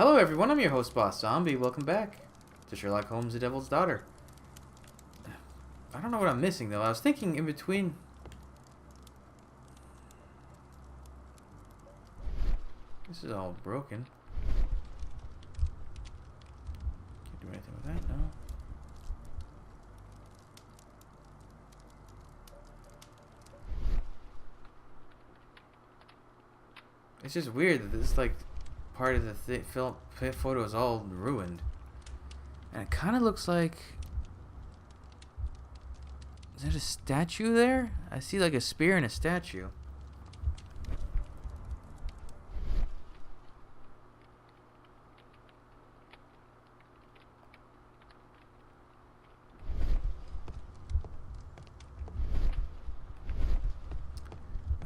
Hello everyone, I'm your host Boss Zombie. Welcome back to Sherlock Holmes, the Devil's Daughter. I don't know what I'm missing though. I was thinking in between. This is all broken. Can't do anything with that, no. It's just weird that this like part of the film photo is all ruined, and it kind of looks like. Is that a statue there? I see like a spear and a statue.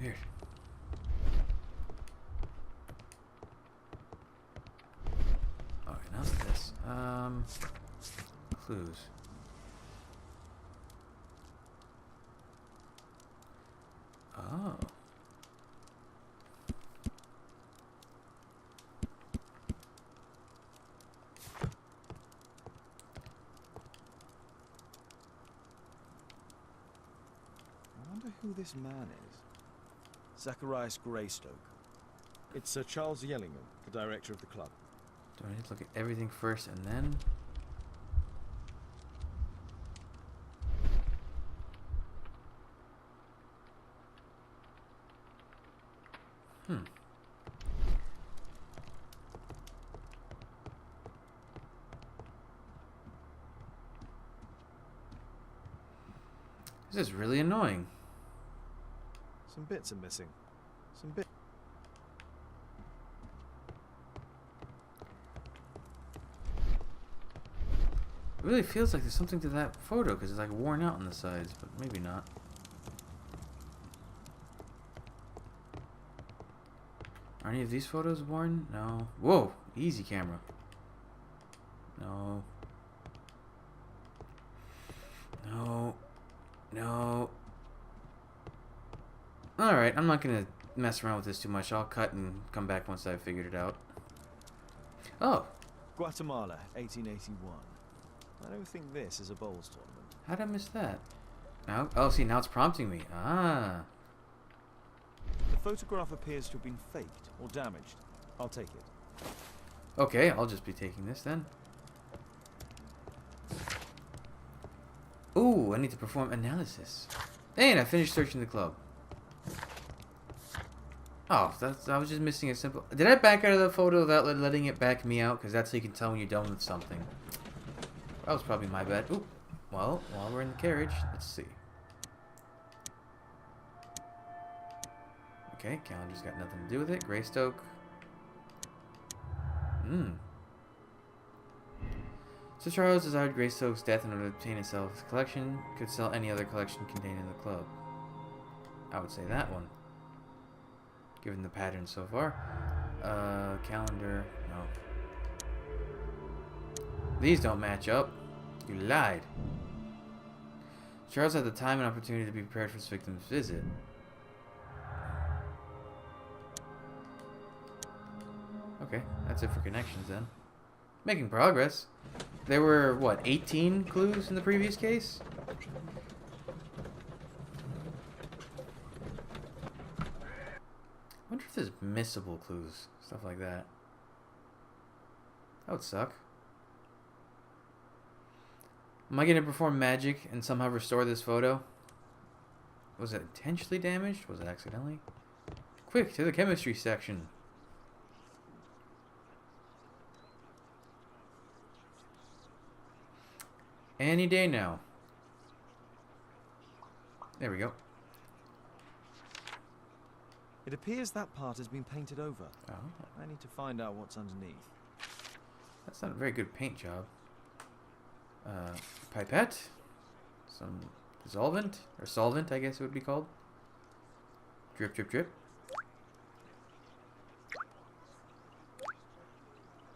Weird. Alright, now's this. Clues. Oh. I wonder who this man is. Zacharias Greystoke. It's Sir Charles Yellingham, the director of the club. Do I need to look at everything first and then? This is really annoying. Some bits are missing. Some bits. It really feels like there's something to that photo because it's like worn out on the sides, but maybe not. Are any of these photos worn? No. Whoa! Easy camera. No. No. No. Alright, I'm not gonna mess around with this too much. I'll cut and come back once I've figured it out. Oh! Guatemala, 1881. I don't think this is a bowls tournament. How'd I miss that? Now, oh, see, now it's prompting me. Ah. The photograph appears to have been faked or damaged. I'll take it. Okay, I'll just be taking this then. Ooh, I need to perform analysis. And I finished searching the club. Oh, I was just missing a simple... Did I back out of the photo without letting it back me out? Because that's how you can tell when you're done with something. That was probably my bad. Ooh. Well, while we're in the carriage, let's see. Okay, calendar's got nothing to do with it. Greystoke. Sir Charles desired Greystoke's death in order to obtain a sell of his collection. Could sell any other collection contained in the club. I would say that one. Given the pattern so far. Calendar. No. These don't match up. You lied. Charles had the time and opportunity to be prepared for his victim's visit. Okay, that's it for connections then. Making progress. There were, what, 18 clues in the previous case? I wonder if there's missable clues. Stuff like that. That would suck. Am I going to perform magic and somehow restore this photo? Was it intentionally damaged? Was it accidentally? Quick, to the chemistry section. Any day now. There we go. It appears that part has been painted over. Oh. I need to find out what's underneath. That's not a very good paint job. Pipette. Some solvent. Or solvent, I guess it would be called. Drip, drip, drip.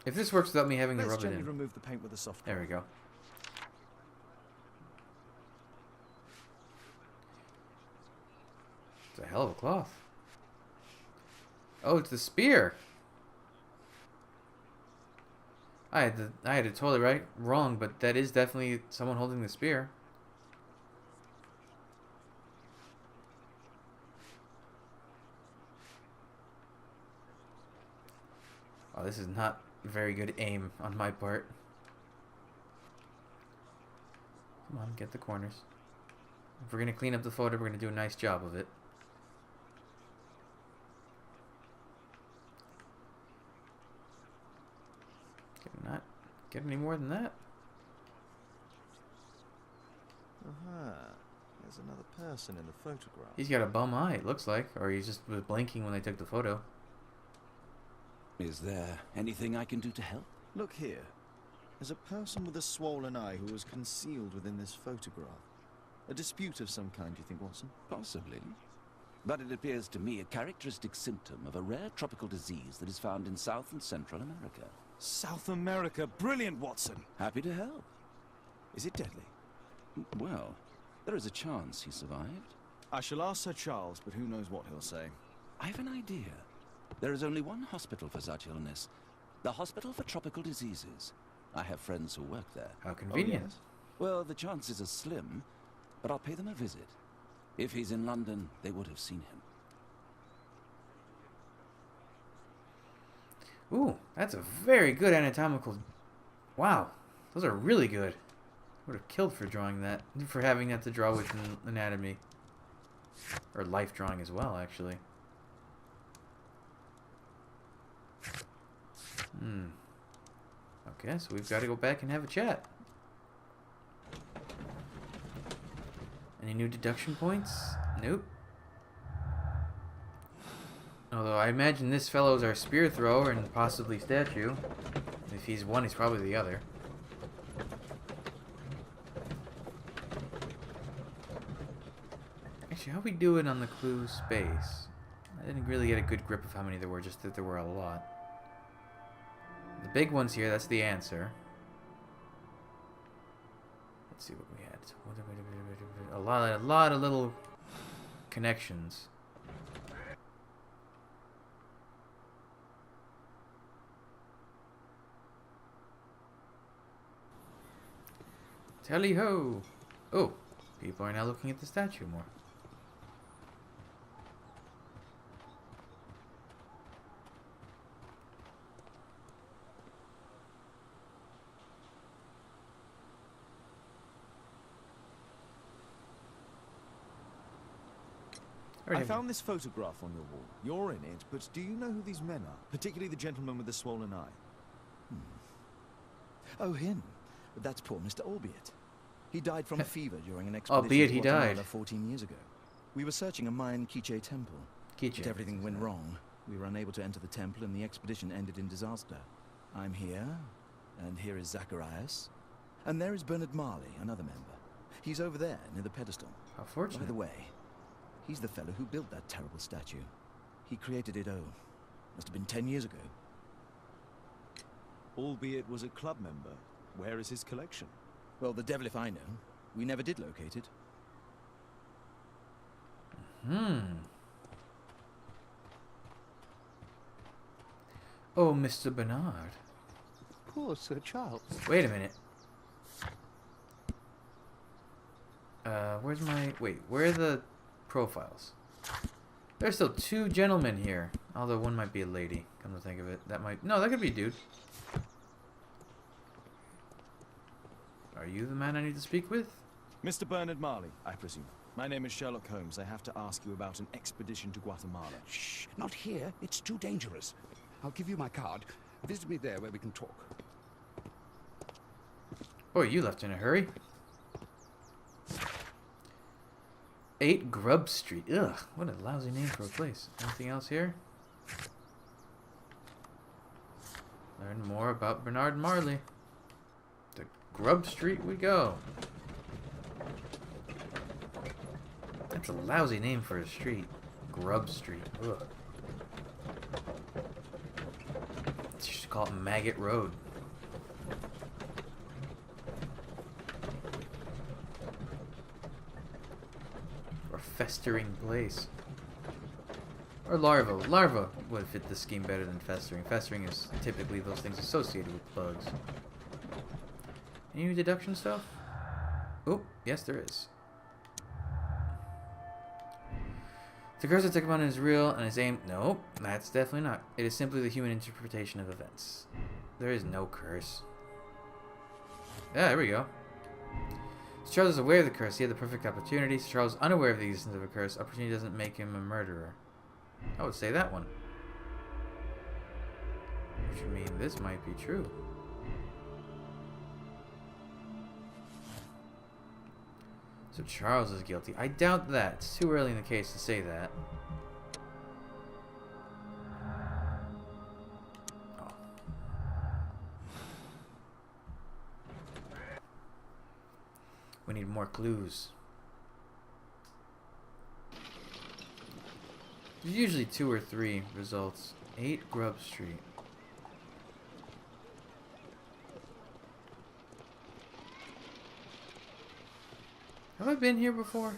If this works without me having to rub it gently in. remove the paint with a soft There we go. It's a hell of a cloth. Oh, it's the spear. I had it totally wrong, but that is definitely someone holding the spear. Oh, this is not very good aim on my part. Come on, get the corners. If we're gonna clean up the photo, we're gonna do a nice job of it. Can not get any more than that. Aha. There's another person in the photograph. He's got a bum eye, it looks like, or he just was blinking when they took the photo. Is there anything I can do to help? Look here. There's a person with a swollen eye who was concealed within this photograph. A dispute of some kind, do you think, Watson? Possibly. But it appears to me a characteristic symptom of a rare tropical disease that is found in South and Central America. South America. Brilliant, Watson. Happy to help. Is it deadly? Well, there is a chance he survived. I shall ask Sir Charles, but who knows what he'll say. I have an idea. There is only one hospital for such illness. The Hospital for Tropical Diseases. I have friends who work there. How convenient. Oh, yes? Well, the chances are slim, but I'll pay them a visit. If he's in London, they would have seen him. Ooh, that's a very good anatomical... Wow, those are really good. Would have killed for drawing that, for having that to draw with anatomy. Or life drawing as well, actually. Okay, so we've got to go back and have a chat. Any new deduction points? Nope. Although I imagine this fellow is our spear thrower and possibly statue. If he's one, he's probably the other. Actually, how we do it on the clue space? I didn't really get a good grip of how many there were, just that there were a lot. The big ones here, that's the answer. Let's see what we had. A lot of little connections. Tally ho! Oh, people are now looking at the statue more. I found this photograph on your wall. You're in it, but do you know who these men are? Particularly the gentleman with the swollen eye. Oh, him. That's poor Mr. Albeit. He died from a fever during an expedition Albeit to he Guatemala died. 14 years ago. We were searching a Mayan Quiche temple. Quiche. But everything went wrong. We were unable to enter the temple and the expedition ended in disaster. I'm here, and here is Zacharias. And there is Bernard Marley, another member. He's over there, near the pedestal. How fortunate. By the way, he's the fellow who built that terrible statue. He created it, must have been 10 years ago. Albeit was a club member. Where is his collection? Well, the devil if I know. We never did locate it. Oh, Mr. Bernard. Poor Sir Charles. Wait a minute. Where's my... Wait, where are the profiles? There's still two gentlemen here. Although one might be a lady, come to think of it. That might... No, that could be a dude. Are you the man I need to speak with? Mr. Bernard Marley, I presume. My name is Sherlock Holmes. I have to ask you about an expedition to Guatemala. Shh, not here. It's too dangerous. I'll give you my card. Visit me there where we can talk. Boy, you left in a hurry. 8 Grub Street. Ugh, what a lousy name for a place. Anything else here? Learn more about Bernard Marley. To Grub Street we go. That's a lousy name for a street. Grub Street. Ugh. You should call it Maggot Road. Or Festering Place. Or larva. Larva would fit the scheme better than festering. Festering is typically those things associated with bugs. Any deduction stuff? Oh, yes there is. The curse that took him on is real, and his aim... Nope, that's definitely not. It is simply the human interpretation of events. There is no curse. Yeah, there we go. So Charles is aware of the curse. He had the perfect opportunity. So Charles is unaware of the existence of a curse. Opportunity doesn't make him a murderer. I would say that one. Which would mean this might be true. So Charles is guilty. I doubt that. It's too early in the case to say that. Oh. We need more clues. There's usually 2 or 3 results. 8 Grub Street. Have I been here before?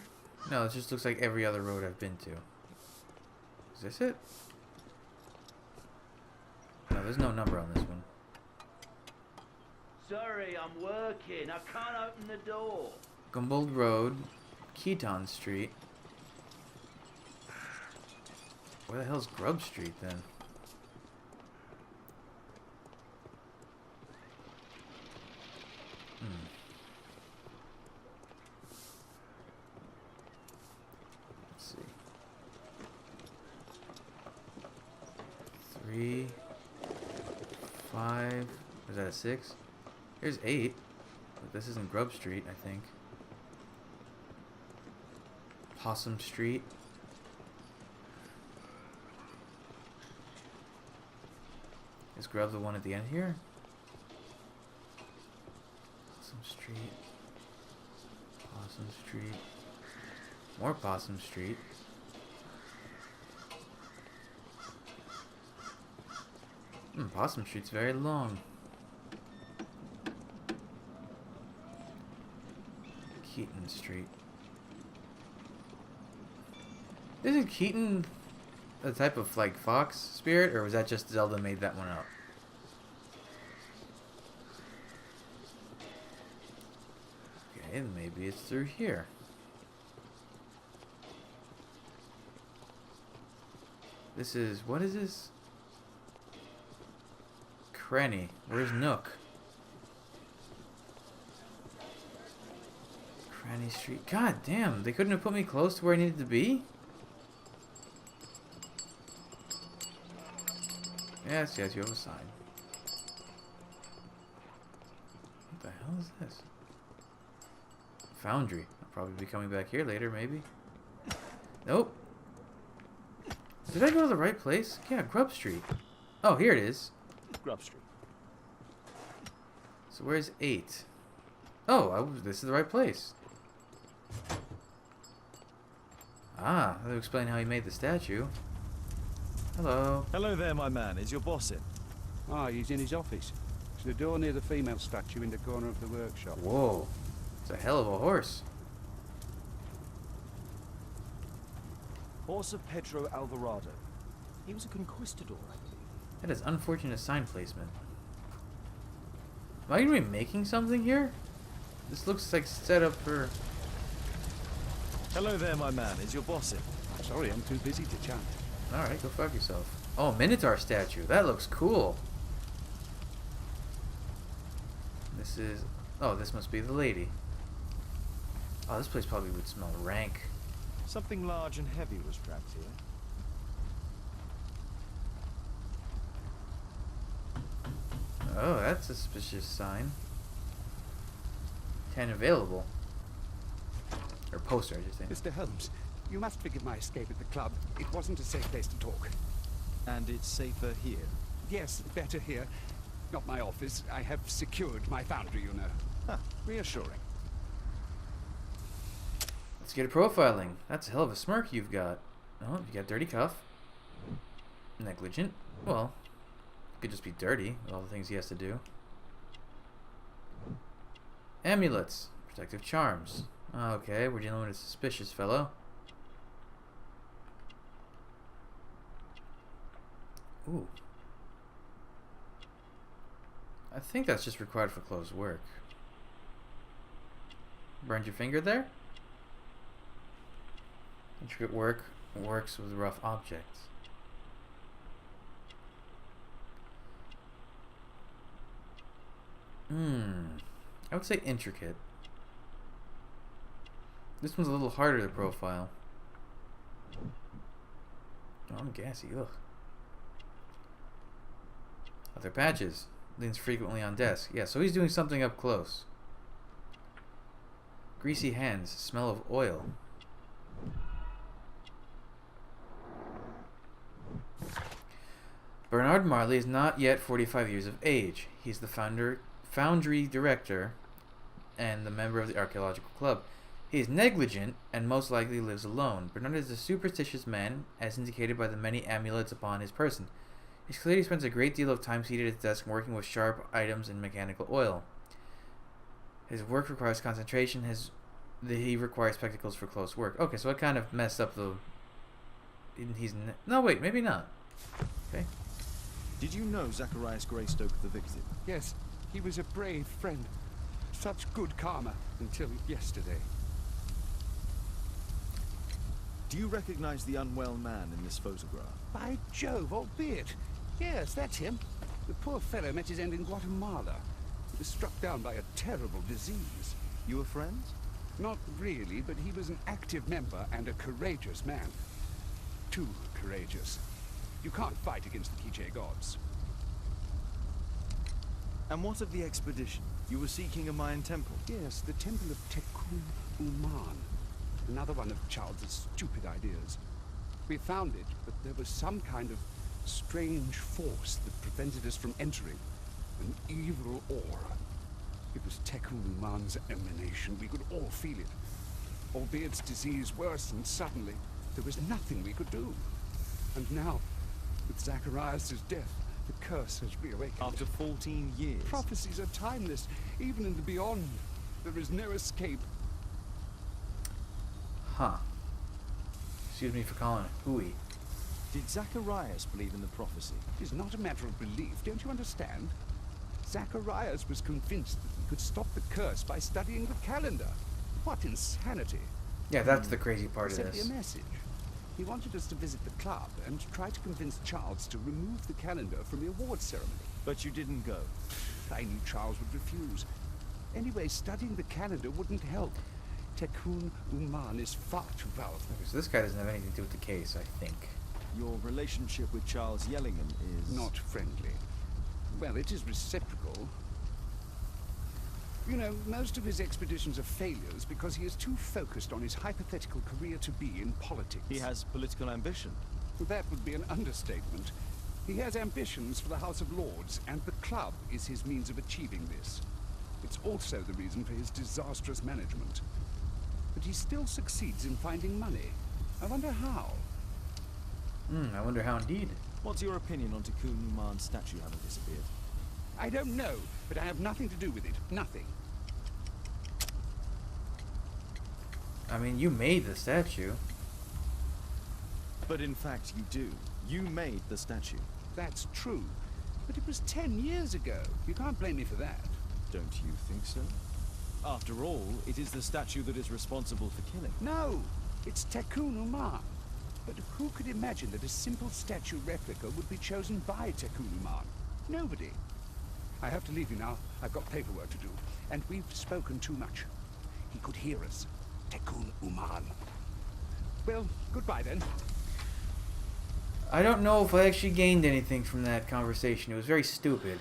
No, it just looks like every other road I've been to. Is this it? No, there's no number on this one. Sorry, I'm working. I can't open the door. Gumbold Road, Keaton Street. Where the hell's Grub Street then? Let's see. 3, 5. Was that a 6? Here's 8. But this isn't Grub Street, I think. Possum Street. Is Grub the one at the end here? Possum Street. Possum Street. More Possum Street. Possum Street's very long. Keaton Street. Isn't Keaton a type of like fox spirit, or was that just Zelda made that one up? Okay, then maybe it's through here. This is, what is this? Cranny. Where's Nook? Cranny Street. God damn, they couldn't have put me close to where I needed to be? Yes, yes, you have a sign. What the hell is this? Foundry. I'll probably be coming back here later, maybe. Nope. Did I go to the right place? Yeah, Grub Street. Oh, here it is. Grub Street. So where's 8? Oh, this is the right place. Ah, that'll explain how he made the statue. Hello. Hello there, my man. Is your boss in? Ah, he's in his office. It's the door near the female statue in the corner of the workshop. Whoa. It's a hell of a horse. Horse of Pedro Alvarado. He was a conquistador, I believe. That is unfortunate sign placement. Am I going to be making something here? This looks like set up for... Hello there, my man. Is your boss in? Sorry, I'm too busy to chat. Alright, go fuck yourself. Oh, Minotaur statue. That looks cool. This is... Oh, this must be the lady. Oh, this place probably would smell rank. Something large and heavy was trapped here. Oh, that's a suspicious sign. 10 available. Or poster, I just think. Mr. Holmes, you must forgive my escape at the club. It wasn't a safe place to talk. And it's safer here. Yes, better here. Not my office. I have secured my foundry, you know. Huh, reassuring. Let's get a profiling. That's a hell of a smirk you've got. Oh, you got dirty cuff. Negligent. Well, could just be dirty with all the things he has to do. Amulets. Protective charms. Okay, we're dealing with a suspicious fellow. Ooh. I think that's just required for close work. Burned your finger there? Intricate work works with rough objects. I would say intricate. This one's a little harder to profile. Oh, I'm gassy. Ugh. Other patches. Leans frequently on desk. Yeah, so he's doing something up close. Greasy hands. Smell of oil. Bernard Marley is not yet 45 years of age. He's the foundry director and the member of the archaeological club. He is negligent and most likely lives alone. Bernard is a superstitious man, as indicated by the many amulets upon his person. He clearly spends a great deal of time seated at his desk working with sharp items and mechanical oil. His work requires concentration. He requires spectacles for close work. Okay, so I kind of messed up the... No, wait, maybe not. Okay. Did you know Zacharias Greystoke, the victim? Yes, he was a brave friend. Such good karma until yesterday. Do you recognize the unwell man in this photograph? By Jove, albeit. Yes, that's him. The poor fellow met his end in Guatemala. He was struck down by a terrible disease. You were friends? Not really, but he was an active member and a courageous man. Too courageous. You can't fight against the Quiche gods. And what of the expedition? You were seeking a Mayan temple? Yes, the temple of Tekun Uman. Another one of Charles's stupid ideas. We found it, but there was some kind of strange force that prevented us from entering. An evil aura. It was Tekun Uman's emanation. We could all feel it. Albeit its disease worsened suddenly, there was nothing we could do. And now, with Zacharias' death, the curse has reawakened. After 14 years? Prophecies are timeless. Even in the beyond, there is no escape. Huh. Excuse me for calling it hooey. Did Zacharias believe in the prophecy? It is not a matter of belief, don't you understand? Zacharias was convinced that we could stop the curse by studying the calendar. What insanity. Yeah, that's the crazy part of He sent this. me a message. He wanted us to visit the club and try to convince Charles to remove the calendar from the awards ceremony. But you didn't go. I knew Charles would refuse. Anyway, studying the calendar wouldn't help. Tekun Uman is far too powerful. Okay, so this guy doesn't have anything to do with the case, I think. Your relationship with Charles Yellingham is... Not friendly. Well, it is reciprocal. You know, most of his expeditions are failures because he is too focused on his hypothetical career to be in politics. He has political ambition. That would be an understatement. He has ambitions for the House of Lords, and the club is his means of achieving this. It's also the reason for his disastrous management. But he still succeeds in finding money. I wonder how. I wonder how indeed. What's your opinion on Tekun Uman's statue having disappeared? I don't know, but I have nothing to do with it. Nothing. I mean, you made the statue. But in fact, you do. You made the statue. That's true. But it was 10 years ago. You can't blame me for that. Don't you think so? After all, it is the statue that is responsible for killing. No! It's Tekun Uman. But who could imagine that a simple statue replica would be chosen by Tekun Uman? Nobody. I have to leave you now. I've got paperwork to do. And we've spoken too much. He could hear us. Tekun Uman. Well, goodbye then. I don't know if I actually gained anything from that conversation. It was very stupid.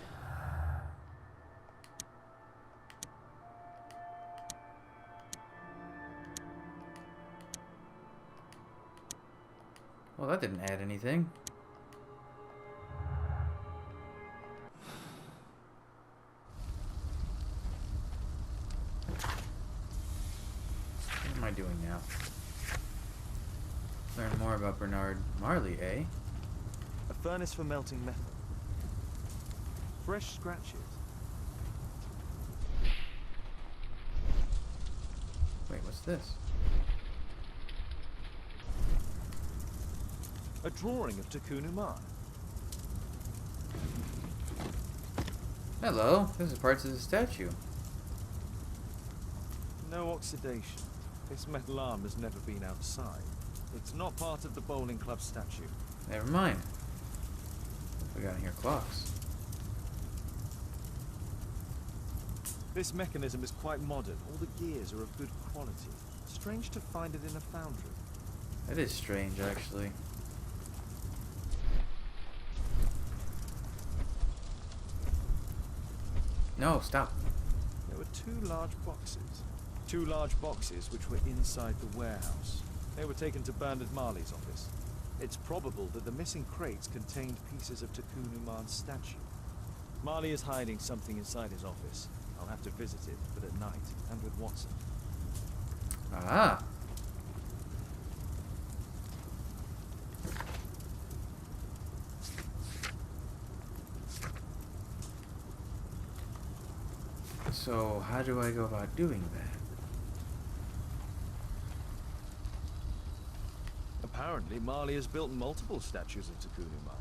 Well, that didn't add anything. What am I doing now? Learn more about Bernard Marley, eh? A furnace for melting metal. Fresh scratches. Wait, what's this? A drawing of Tekun Uman. Hello, this is parts of the statue. No oxidation. This metal arm has never been outside. It's not part of the bowling club statue. Never mind. We got in here clocks. This mechanism is quite modern. All the gears are of good quality. Strange to find it in a foundry. That is strange, actually. No, stop. There were two large boxes. Two large boxes which were inside the warehouse. They were taken to Bernard Marley's office. It's probable that the missing crates contained pieces of Tikkun Uman's statue. Marley is hiding something inside his office. I'll have to visit it, but at night, and with Watson. Ah. So, how do I go about doing that? Apparently, Marley has built multiple statues of Tikkun Uman.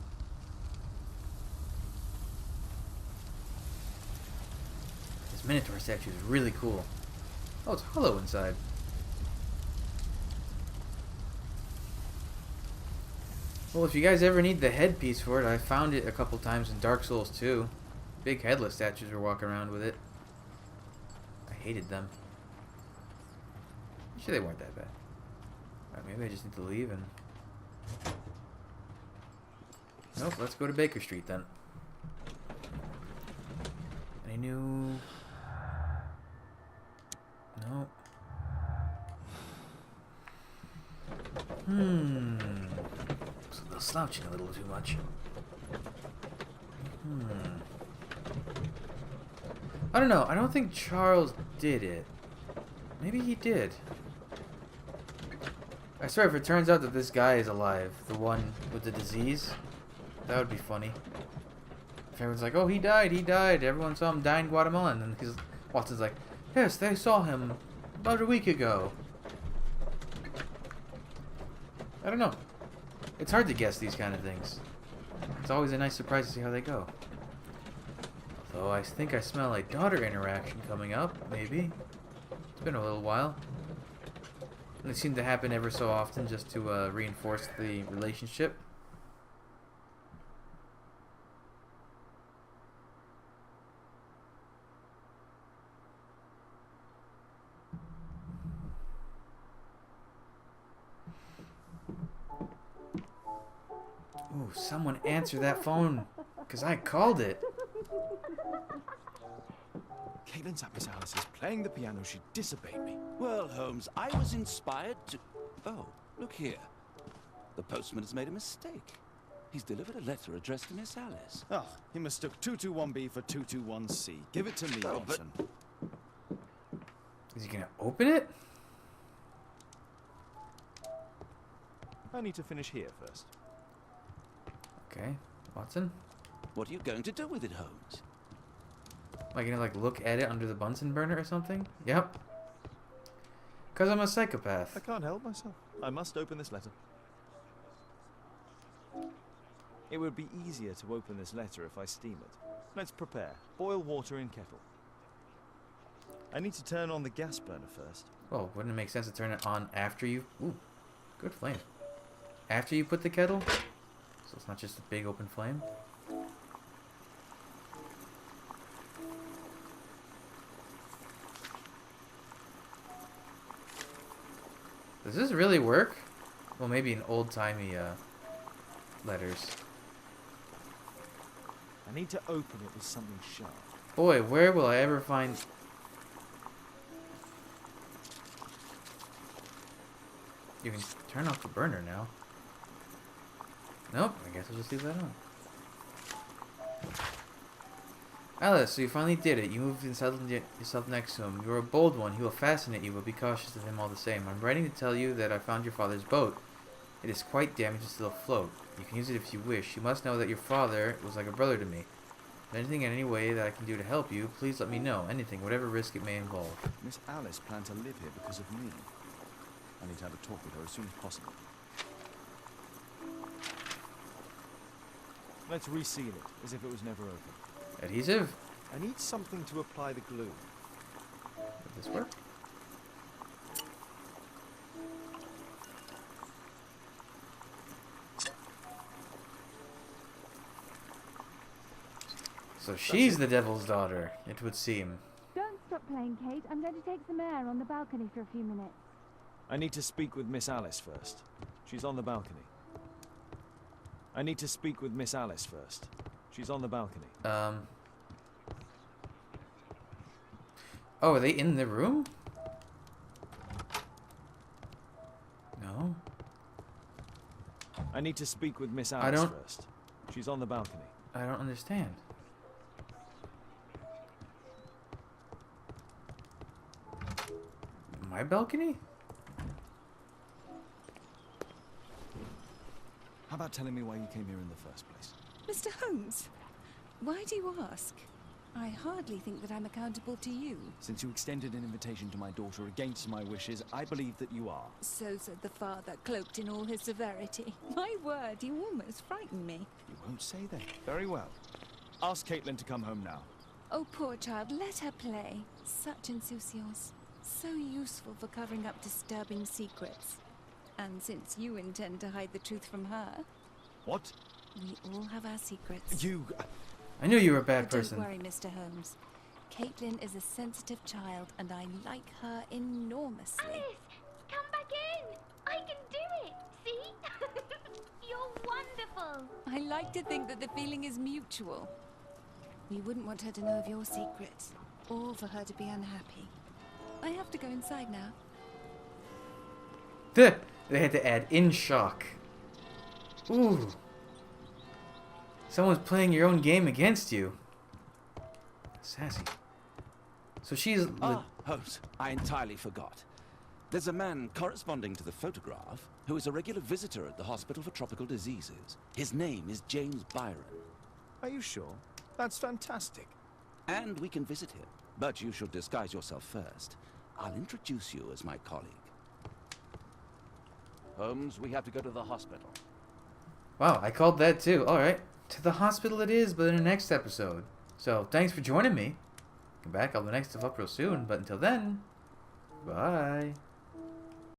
This Minotaur statue is really cool. Oh, it's hollow inside. Well, if you guys ever need the headpiece for it, I found it a couple times in Dark Souls 2. Big headless statues were walking around with it. I hated them. Sure, they weren't that bad. Alright, maybe I just need to leave and... Nope, let's go to Baker Street then. Any new... Nope. Still slouching a little too much. I don't know. I don't think Charles did it. Maybe he did. I swear, if it turns out that this guy is alive, the one with the disease, that would be funny. If everyone's like, oh, he died. Everyone saw him die in Guatemala. And then Watson's like, yes, they saw him about a week ago. I don't know. It's hard to guess these kind of things. It's always a nice surprise to see how they go. Although I think I smell a daughter interaction coming up, maybe. It's been a little while. And they seem to happen ever so often just to reinforce the relationship. Ooh, someone answer that phone, because I called it. Caitlin's at Miss Alice's playing the piano. She disobeyed me. Well, Holmes, I was inspired to... Oh, look here. The postman has made a mistake. He's delivered a letter addressed to Miss Alice. Oh, he mistook 221B for 221C. Give it to me, Oh, but- Watson. Is he going to open it? I need to finish here first. Okay, Watson. What are you going to do with it, Holmes? Am I gonna, like, look at it under the Bunsen burner or something? Yep. Because I'm a psychopath. I can't help myself. I must open this letter. It would be easier to open this letter if I steam it. Let's prepare. Boil water in kettle. I need to turn on the gas burner first. Well, wouldn't it make sense to turn it on after you... Ooh, good flame. After you put the kettle? So it's not just a big open flame? Does this really work? Well, maybe in old-timey letters. I need to open it with something sharp. Boy, where will I ever find... You can turn off the burner now. Nope, I guess I'll just leave that on. Alice, so you finally did it. You moved and settled yourself next to him. You're a bold one. He will fascinate you, but be cautious of him all the same. I'm writing to tell you that I found your father's boat. It is quite damaged and still afloat. You can use it if you wish. You must know that your father was like a brother to me. If anything in any way that I can do to help you, please let me know. Anything, whatever risk it may involve. Miss Alice planned to live here because of me. I need to have a talk with her as soon as possible. Let's reseal it, as if it was never opened. Adhesive? I need something to apply the glue. Would this work? So she's the devil's daughter, it would seem. Don't stop playing, Kate. I'm going to take some air on the balcony for a few minutes. I need to speak with Miss Alice first. She's on the balcony. I need to speak with Miss Alice first. She's on the balcony. Oh, are they in the room? No. I need to speak with Miss Alice first. She's on the balcony. I don't understand. My balcony? How about telling me why you came here in the first place? Mr. Holmes, why do you ask? I hardly think that I'm accountable to you. Since you extended an invitation to my daughter against my wishes, I believe that you are. So said the father, cloaked in all his severity. My word, you almost frightened me. You won't say that. Very well. Ask Caitlin to come home now. Oh, poor child, let her play. Such insouciance. So useful for covering up disturbing secrets. And since you intend to hide the truth from her... What? We all have our secrets. You... I knew you were a bad But person. don't worry, Mr. Holmes. Caitlin is a sensitive child, and I like her enormously. Alice, come back in. I can do it. See? You're wonderful. I like to think that the feeling is mutual. We wouldn't want her to know of your secrets, or for her to be unhappy. I have to go inside now. They had to add in shock. Ooh. Someone's playing your own game against you. Sassy. So she's... Holmes, I entirely forgot. There's a man corresponding to the photograph who is a regular visitor at the Hospital for Tropical Diseases. His name is James Byron. Are you sure? That's fantastic. And we can visit him, but you should disguise yourself first. I'll introduce you as my colleague. Holmes, we have to go to the hospital. Wow, I called that too. Alright. To the hospital it is, but in the next episode. So, thanks for joining me. Come back, I'll have the next stuff up real soon, but until then, bye.